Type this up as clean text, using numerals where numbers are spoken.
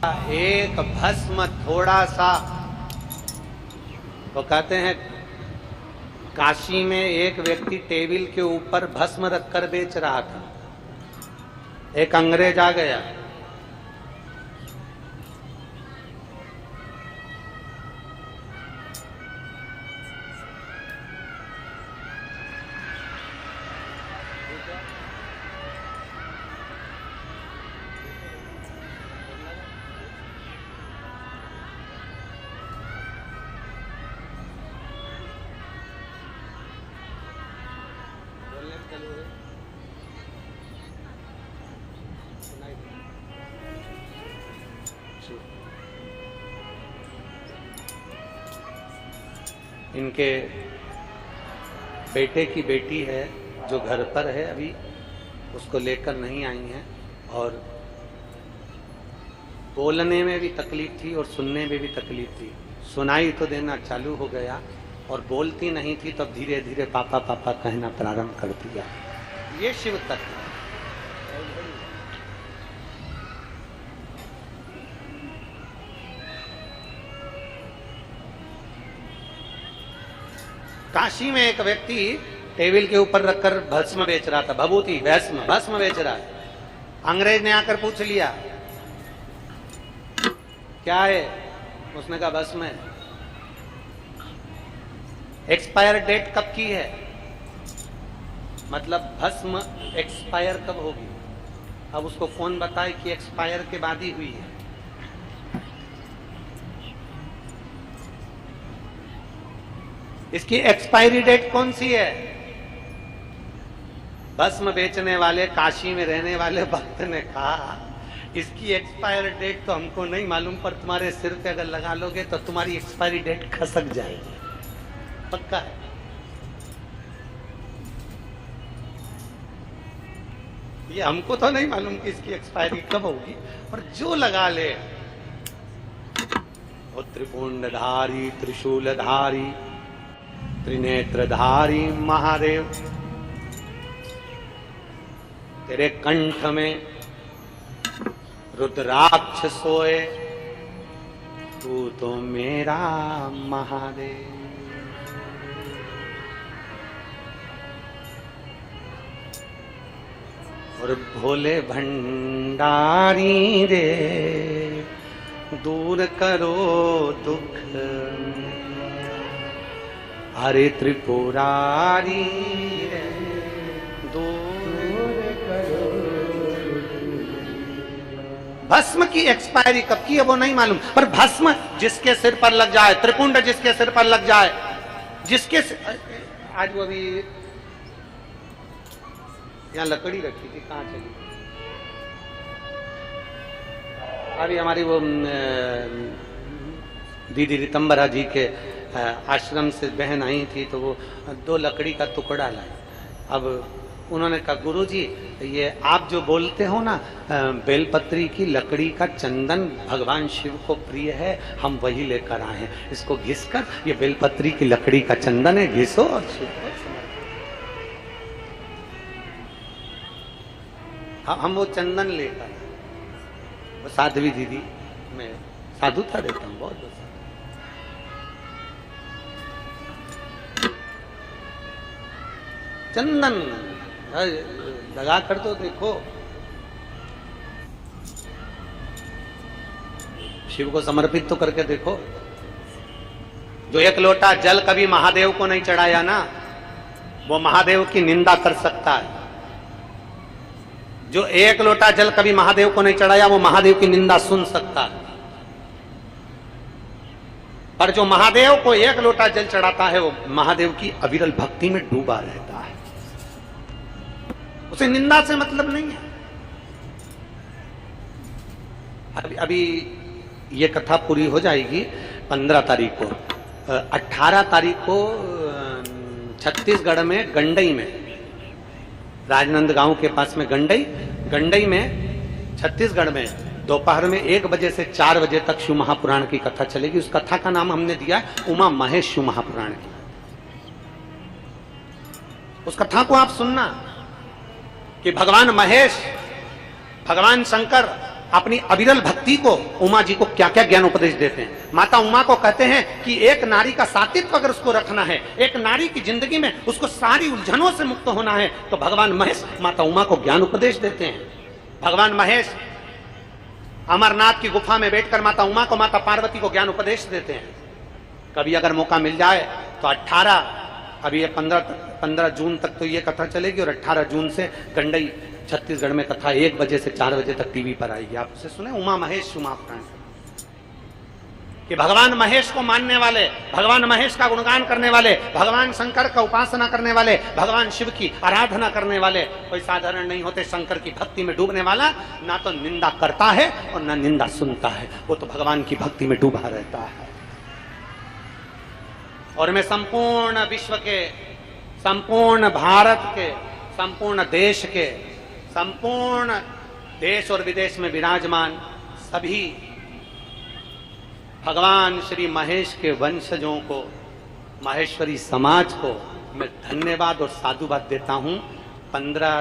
एक भस्म थोड़ा सा, वो कहते हैं काशी में एक व्यक्ति टेबल के ऊपर भस्म रखकर बेच रहा था। एक अंग्रेज आ गया, इनके बेटे की बेटी है जो घर पर है अभी, उसको लेकर नहीं आई हैं और बोलने में भी तकलीफ थी और सुनने में भी तकलीफ थी। सुनाई तो देना चालू हो गया और बोलती नहीं थी, तब धीरे धीरे पापा पापा कहना प्रारंभ कर दिया। ये शिव तत्व है। काशी में एक व्यक्ति टेबल के ऊपर रखकर भस्म बेच रहा था, भभूति भस्म बेच रहा है। अंग्रेज ने आकर पूछ लिया क्या है, उसने कहा भस्म है। एक्सपायर डेट कब की है, मतलब भस्म एक्सपायर कब होगी। अब उसको कौन बताए कि एक्सपायर के बाद ही हुई है। इसकी एक्सपायरी डेट कौन सी है। भस्म बेचने वाले काशी में रहने वाले भक्त ने कहा इसकी एक्सपायर डेट तो हमको नहीं मालूम, पर तुम्हारे सिर पे अगर लगा लोगे तो तुम्हारी एक्सपायरी डेट खसक जाएगी, पक्का है। ये हमको तो नहीं मालूम कि इसकी एक्सपायरी कब होगी, पर जो लगा ले। वो त्रिपुंडधारी त्रिशूलधारी त्रिनेत्रधारी महादेव, तेरे कंठ में रुद्राक्ष सोए, तू तो मेरा महादेव। और भोले भंडारी रे दूर करो दुख, हरे त्रिपुरारी दूर करो। भस्म की एक्सपायरी कब की है वो नहीं मालूम, पर भस्म जिसके सिर पर लग जाए, त्रिपुंड जिसके सिर पर लग जाए, जिसके आज वो अभी यहाँ लकड़ी रखी थी, कहाँ चली अभी हमारी वो दीदी रितंबरा जी के आश्रम से बहन आई थी, तो वो 2 लकड़ी का टुकड़ा लाए। अब उन्होंने कहा गुरुजी ये आप जो बोलते हो ना बेलपत्री की लकड़ी का चंदन भगवान शिव को प्रिय है, हम वही लेकर आए हैं। इसको घिसकर, ये बेलपत्री की लकड़ी का चंदन है, घिसो और शिव को हम वो चंदन लेकर, वो साध्वी दीदी, मैं साधुता देता हूँ बहुत। चंदन लगा कर तो देखो, शिव को समर्पित तो करके देखो। जो 1 लोटा जल कभी महादेव को नहीं चढ़ाया ना, वो महादेव की निंदा कर सकता है। जो 1 लोटा जल कभी महादेव को नहीं चढ़ाया, वो महादेव की निंदा सुन सकता है। पर जो महादेव को 1 लोटा जल चढ़ाता है, वो महादेव की अविरल भक्ति में डूबा रहता है, उसे निंदा से मतलब नहीं है। अभी ये कथा पूरी हो जाएगी 15 तारीख को। 18 तारीख को छत्तीसगढ़ में गंडई में, राजनंदगांव के पास में गंडई में छत्तीसगढ़ में दोपहर में 1 बजे से 4 बजे तक शिव महापुराण की कथा चलेगी। उस कथा का नाम हमने दिया है उमा महेश शिव महापुराण की। उस कथा को आप सुनना कि भगवान महेश, भगवान शंकर अपनी अविरल भक्ति को उमा जी को क्या क्या ज्ञान उपदेश देते हैं। माता उमा को कहते हैं कि एक नारी का सातित्व अगर उसको रखना है, एक नारी की जिंदगी में उसको सारी उलझनों से मुक्त होना है, तो भगवान महेश माता उमा को ज्ञान उपदेश देते हैं। भगवान महेश अमरनाथ की गुफा में बैठकर माता उमा को, माता पार्वती को ज्ञान उपदेश देते हैं। कभी अगर मौका मिल जाए तो 18, अभी ये 15 जून तक तो ये कथा चलेगी और 18 जून से गंडई छत्तीसगढ़ में कथा 1 बजे से 4 बजे तक टीवी पर आएगी। आप उसे सुने, उमा महेश उमा प्राण, कि भगवान महेश को मानने वाले, भगवान महेश का गुणगान करने वाले, भगवान शंकर का उपासना करने वाले, भगवान शिव की आराधना करने वाले कोई साधारण नहीं होते। शंकर की भक्ति में डूबने वाला ना तो निंदा करता है और ना निंदा सुनता है, वो तो भगवान की भक्ति में डूबा रहता है। और मैं संपूर्ण विश्व के, संपूर्ण भारत के, संपूर्ण देश के, संपूर्ण देश और विदेश में विराजमान सभी भगवान श्री महेश के वंशजों को, महेश्वरी समाज को मैं धन्यवाद और साधुवाद देता हूं। 15